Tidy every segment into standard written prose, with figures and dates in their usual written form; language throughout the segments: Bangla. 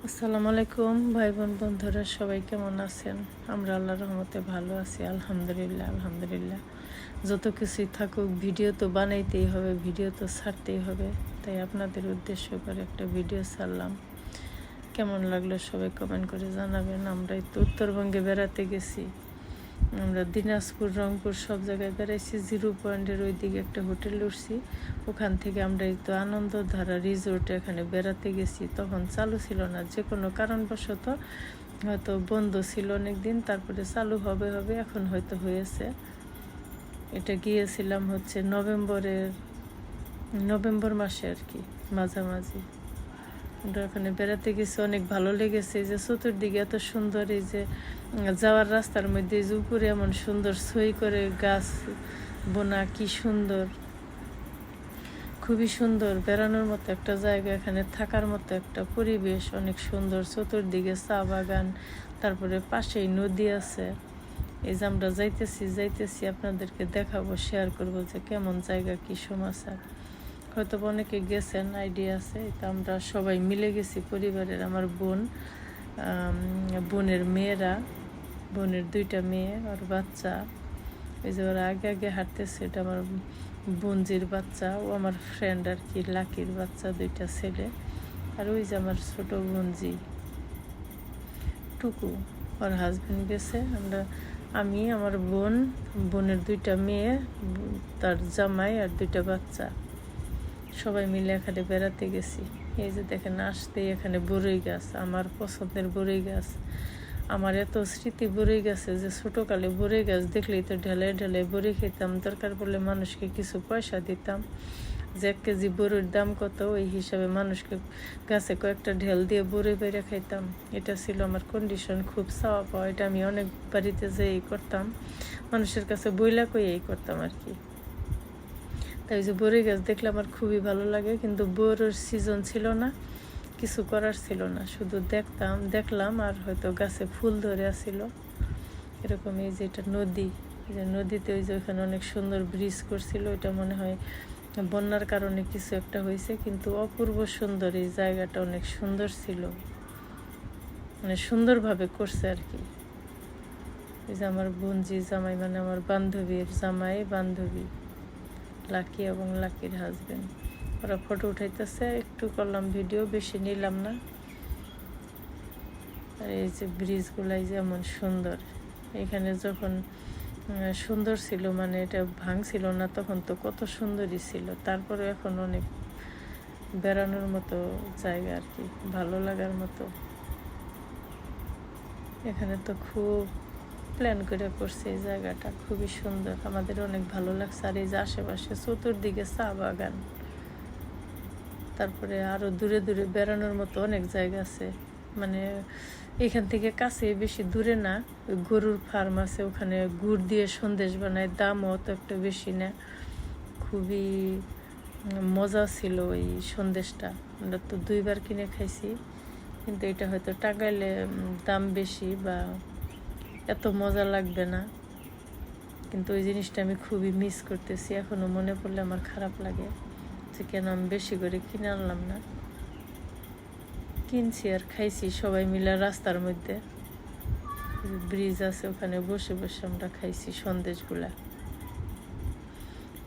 আসসালামু আলাইকুম ভাই বোন বন্ধুরা, সবাই কেমন আছেন? আমরা আল্লাহর রহমতে ভালো আছি, আলহামদুলিল্লাহ আলহামদুলিল্লাহ। যত কিছুই থাকুক, ভিডিও তো বানাইতেই হবে, ভিডিও তো ছাড়তেই হবে। তাই আপনাদের উদ্দেশ্য করে একটা ভিডিও ছাড়লাম। কেমন লাগলো সবাই কমেন্ট করে জানাবেন। আমরা তো উত্তরবঙ্গে বেড়াতে গেছি। আমরা দিনাজপুর, রংপুর সব জায়গায় বেড়াইছি। 0 পয়েন্টের ওই দিকে একটা হোটেল উঠছি। ওখান থেকে আমরা এই তো আনন্দধারা রিসোর্টে এখানে বেড়াতে গেছি। তখন চালু ছিল না, যে কোনো কারণবশত হয়তো বন্ধ ছিল অনেক দিন, তারপরে চালু হবে এখন হয়তো হয়েছে। এটা গিয়েছিলাম হচ্ছে নভেম্বর মাসে আর কি, মাঝামাঝি। আমরা ওখানে বেড়াতে গেছি, অনেক ভালো লেগেছে। যে চতুর্দিকে এত সুন্দর, এই যে যাওয়ার রাস্তার মধ্যে যে উপরে এমন সুন্দর সই করে গাছ বোনা, কি সুন্দর, খুবই সুন্দর। বেড়ানোর মতো একটা জায়গা, এখানে থাকার মতো একটা পরিবেশ, অনেক সুন্দর। চতুর্দিকে চা বাগান, তারপরে পাশেই নদী আছে। এই যে আমরা যাইতেছি আপনাদেরকে দেখাবো, শেয়ার করবো যে কেমন জায়গা, কি সমাচার। হয়তো অনেকে গেছেন, আইডিয়া আছে। এটা আমরা সবাই মিলে গেছি পরিবারের, আমার বোনের মেয়েরা, বোনের 2টা মেয়ে আর বাচ্চা। এই যে ওরা আগে আগে হাঁটতেছে, এটা আমার বোনজির বাচ্চা, ও আমার ফ্রেন্ড আর কি, লাকির বাচ্চা, 2টা ছেলে। আর ওই যে আমার ছোট বোনজি টুকু, ওর হাজব্যান্ড গেছে। আমি, আমার বোনের 2টা মেয়ে, তার জামাই আর 2টা বাচ্চা, সবাই মিলে এখানে বেড়াতে গেছি। এই যে দেখেন, আসতেই এখানে বড়ই গাছ, আমার পছন্দের বড়ই গাছ। আমার এত স্মৃতি বড়ই গাছে, যে ছোটোকালে বড়ই গাছ দেখলেই তো ঢেলে ঢেলে বড়ি খেতাম। দরকার পড়লে মানুষকে কিছু পয়সা দিতাম, যে 1 কেজি বড়ির দাম কত, ওই হিসাবে মানুষকে গাছে কয়েকটা ঢেল দিয়ে বড়ি বেড়ে খাইতাম। এটা ছিল আমার কন্ডিশন, খুব চাওয়া পাওয়া। এটা আমি অনেক বাড়িতে যেই করতাম, মানুষের কাছে বইলা কইয়েই করতাম আর কি। তাই যে বড়ই গাছ দেখলে আমার খুবই ভালো লাগে, কিন্তু বড়ির সিজন ছিল না, কিছু করার ছিল না, শুধু দেখলাম। আর হয়তো গাছে ফুল ধরে আসছিল এরকম। এই যে এটা নদী, যে নদীতে ওই যে ওইখানে অনেক সুন্দর ব্রিজ করছিল, এটা মনে হয় বন্যার কারণে কিছু একটা হয়েছে, কিন্তু অপূর্ব সুন্দর। এই জায়গাটা অনেক সুন্দর ছিল, মানে সুন্দরভাবে করছে আর কি। এই যে আমার বোনজি জামাই, মানে আমার বান্ধবীর জামাই বান্ধবী, লাকি এবং লাকির হাজবেন্ড, ওরা ফটো উঠাইতেছে। একটু করলাম ভিডিও, বেশি নিলাম না। আর এই যে ব্রিজগুলাই যেমন সুন্দর, এখানে যখন সুন্দর ছিল, মানে এটা ভাঙছিল না তখন তো কত সুন্দরই ছিল। তারপরে এখন অনেক বেড়ানোর মতো জায়গা আর কি, ভালো লাগার মতো। এখানে তো খুব প্ল্যান করে করছে, এই জায়গাটা খুবই সুন্দর, আমাদের অনেক ভালো লাগছে। আর এই যে আশেপাশে চতুর্দিকে চা বাগান, তারপরে আরও দূরে দূরে বেড়ানোর মতো অনেক জায়গা আছে। মানে এখান থেকে কাছে, বেশি দূরে না। ওই গরুর ফার্ম আছে, ওখানে গুড় দিয়ে সন্দেশ বানায়, দামও অত একটা বেশি না। খুবই মজা ছিল ওই সন্দেশটা। আমরা তো 2বার কিনে খাইছি, কিন্তু এটা হয়তো টাঙ্গাইলে দাম বেশি বা এত মজা লাগবে না। কিন্তু ওই জিনিসটা আমি খুবই মিস করতেছি, এখনও মনে পড়লে আমার খারাপ লাগে যে কেন আমি বেশি করে কিনে আনলাম না। কিনছি আর খাইছি সবাই মিলে রাস্তার মধ্যে, ব্রিজ আছে ওখানে বসে বসে আমরা খাইছি সন্দেশগুলা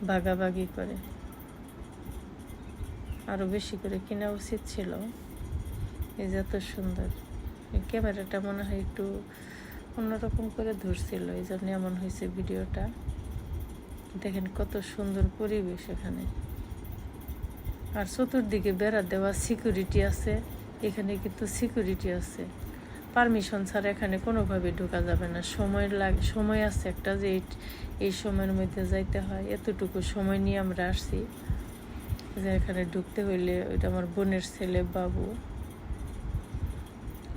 ভাগাভাগি করে। আরও বেশি করে কেনা উচিত ছিল। এই যে এত সুন্দর, এই ক্যামেরাটা মনে হয় একটু অন্যরকম করে ধরছিল, এই জন্য এমন হয়েছে ভিডিওটা। দেখেন কত সুন্দর পরিবেশ এখানে। আর চতুর্দিকে বেড়া দেওয়া, সিকিউরিটি আছে এখানে, কিন্তু সিকিউরিটি আছে, পারমিশন ছাড়া এখানে কোনোভাবে ঢোকা যাবে না। সময় আছে একটা, যে এই সময়ের মধ্যে যাইতে হয়। এতটুকু সময় নিয়ে আমরা আসছি, যে এখানে ঢুকতে হইলে, ওইটা আমার বোনের ছেলে বাবু,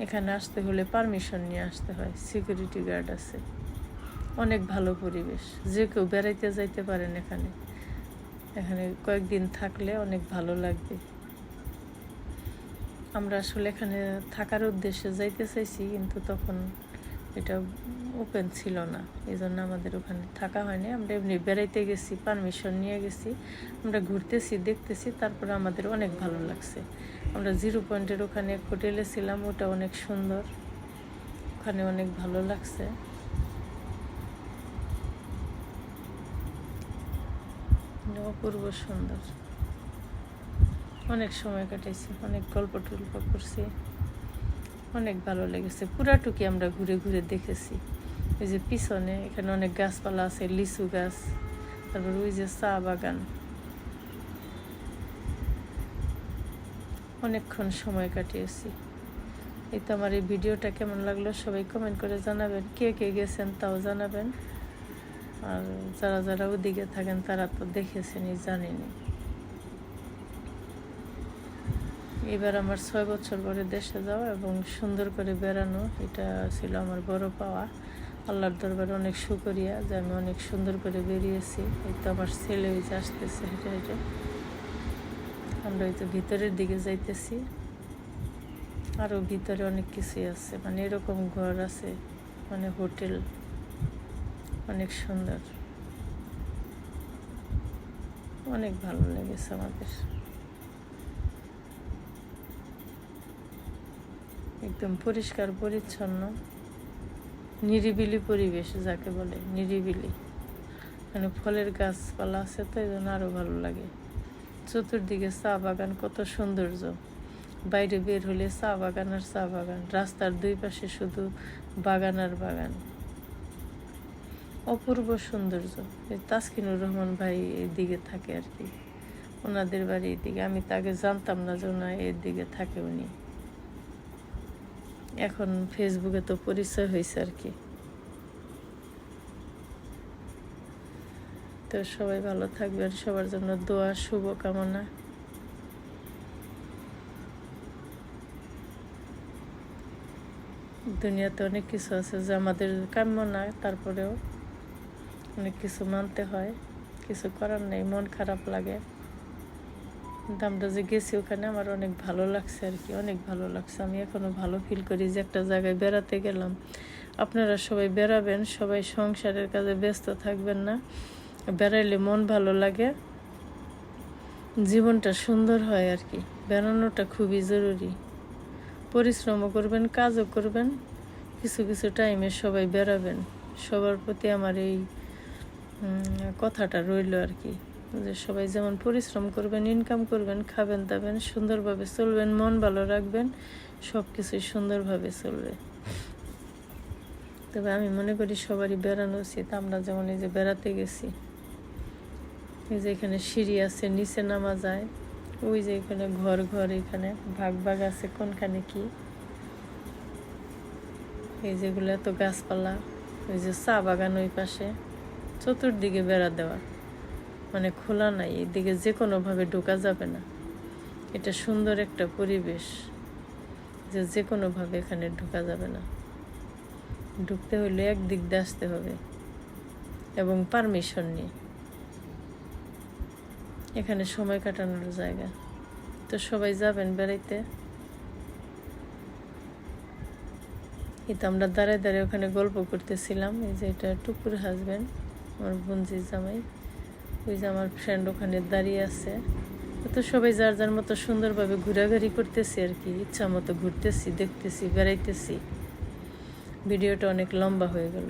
এখানে আসতে হলে পারমিশন নিয়ে আসতে হয়, সিকিউরিটি গার্ড আছে। অনেক ভালো পরিবেশ, যে কেউ বেড়াইতে যাইতে পারেন এখানে। এখানে কয়েকদিন থাকলে অনেক ভালো লাগবে। আমরা আসলে এখানে থাকার উদ্দেশ্যে যাইতে চাইছি, কিন্তু তখন এটা ওপেন ছিল না, এই জন্য আমাদের ওখানে থাকা হয়নি। আমরা এমনি বেড়াইতে গেছি, পারমিশন নিয়ে গেছি, আমরা ঘুরতেছি দেখতেছি, তারপরে আমাদের অনেক ভালো লাগছে। আমরা 0 পয়েন্টের ওখানে এক হোটেলে ছিলাম, ওটা অনেক সুন্দর, ওখানে অনেক ভালো লাগছে। অপূর্ব সুন্দর, অনেক সময় কাটাইছি, অনেক গল্প টল্প করছি, অনেক ভালো লেগেছে। পুরাটুকি আমরা ঘুরে ঘুরে দেখেছি। এই যে পিছনে এখানে অনেক গাছপালা আছে, লিচু গাছ, তারপর ওই যে চা বাগান, অনেকক্ষণ সময় কাটিয়েছি। এই তো আমার এই ভিডিওটা কেমন লাগলো সবাই কমেন্ট করে জানাবেন, কে কে গেছেন তাও জানাবেন। আর যারা যারা ওদিকে থাকেন তারা তো দেখেছেনই, জানেনি। এবার আমার 6 বছর পরে দেশে যাওয়া এবং সুন্দর করে বেড়ানো, এটা ছিল আমার বড় পাওয়া। আল্লাহর দরবারে অনেক শুকরিয়া যে আমি অনেক সুন্দর করে বেরিয়েছি। এই তো আমার ছেলে ওই যে আসতেছে হেঁটে হেঁটে, আমরা ওই তো ভিতরের দিকে যাইতেছি। আরও ভিতরে অনেক কিছুই আছে, মানে এরকম ঘর আছে, মানে হোটেল, অনেক সুন্দর, অনেক ভালো লেগেছে আমাদের। একদম পরিষ্কার পরিচ্ছন্ন, নিরিবিলি পরিবেশ যাকে বলে, নিরিবিলি। মানে ফলের গাছপালা আছে তো এই জন্য আরও ভালো লাগে। চতুর্দিকে চা বাগান, কত সৌন্দর্য। বাইরে বের হলে চা বাগান আর চা বাগান, রাস্তার 2 পাশে শুধু বাগান আর বাগান, অপূর্ব সৌন্দর্য। এই তাসকিনুর রহমান ভাই এইদিকে থাকে আর কি, ওনাদের বাড়ি এইদিকে। আমি তাকে জানতাম না যে ওনা এর দিকে থাকে উনি, এখন ফেসবুকে তো পরিচয় হয়েছে আর কি। তো সবাই ভালো থাকবেন, সবার জন্য দোয়া, শুভকামনা। দুনিয়াতে অনেক কিছু আছে যে আমাদের কাম্য না, তারপরেও অনেক কিছু মানতে হয়, কিছু করার নেই, মন খারাপ লাগে। কিন্তু আমরা যে গেছি ওখানে আমার অনেক ভালো লাগছে আর কি, অনেক ভালো লাগছে। আমি এখনও ভালো ফিল করি যে একটা জায়গায় বেড়াতে গেলাম। আপনারা সবাই বেড়াবেন, সবাই সংসারের কাজে ব্যস্ত থাকবেন না, বেড়াইলে মন ভালো লাগে, জীবনটা সুন্দর হয় আর কি। বেড়ানোটা খুবই জরুরি, পরিশ্রমও করবেন, কাজও করবেন, কিছু কিছু টাইমে সবাই বেড়াবেন। সবার প্রতি আমার এই কথাটা রইল আর কি, যে সবাই যেমন পরিশ্রম করবেন, ইনকাম করবেন, খাবেন দাবেন, সুন্দরভাবে চলবেন, মন ভালো রাখবেন, সব কিছুই সুন্দরভাবে চলবে। তবে আমি মনে করি সবারই বেড়ানো উচিত। আমরা যেমন এই যে বেড়াতে গেছি, এই যে এখানে সিঁড়ি আছে, নিচে নামা যায়, ওই যে এখানে ঘর ঘর, এখানে ভাগ ভাগ আছে কোনখানে কি, এই যেগুলো এত গাছপালা, ওই যে চা বাগান ওই পাশে, চতুর্দিকে বেড়া দেওয়া, মানে খোলা নাই, এদিকে যে কোনোভাবে ঢোকা যাবে না। এটা সুন্দর একটা পরিবেশ যে যে কোনোভাবে এখানে ঢোকা যাবে না, ঢুকতে হলে একদিক দিয়ে আসতে হবে এবং পারমিশন নিয়ে। এখানে সময় কাটানোর জায়গা, তো সবাই যাবেন বেড়াইতে। এটা আমরা দাঁড়ায় দাঁড়ায় ওখানে গল্প করতেছিলাম। এই যে এটা টুকুর হাজব্যান্ড, আমার বোনজির জামাই, ওই যে আমার ফ্রেন্ড ওখানে দাঁড়িয়ে আছে। তো সবাই যার যার মতো সুন্দরভাবে ঘোরাঘুরি করতেছি আর কি, ইচ্ছা মতো ঘুরতেছি, দেখতেছি, বেড়াইতেছি। ভিডিওটা অনেক লম্বা হয়ে গেল।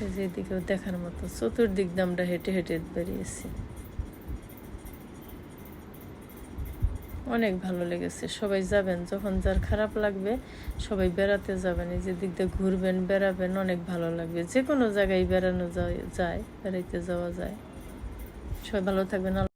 এই যে এদিকেও দেখার মতো, চতুর্দিক দিয়ে আমরা হেঁটে হেঁটে বেরিয়েছি, অনেক ভালো লেগেছে। সবাই যাবেন, যখন যার খারাপ লাগবে সবাই বেড়াতে যাবেন, এই যে দিক দিয়ে ঘুরবেন, বেড়াবেন, অনেক ভালো লাগবে। যে কোনো জায়গায় বেড়ানো যায়, বেড়াইতে যাওয়া যায়। সবাই ভালো থাকবেন।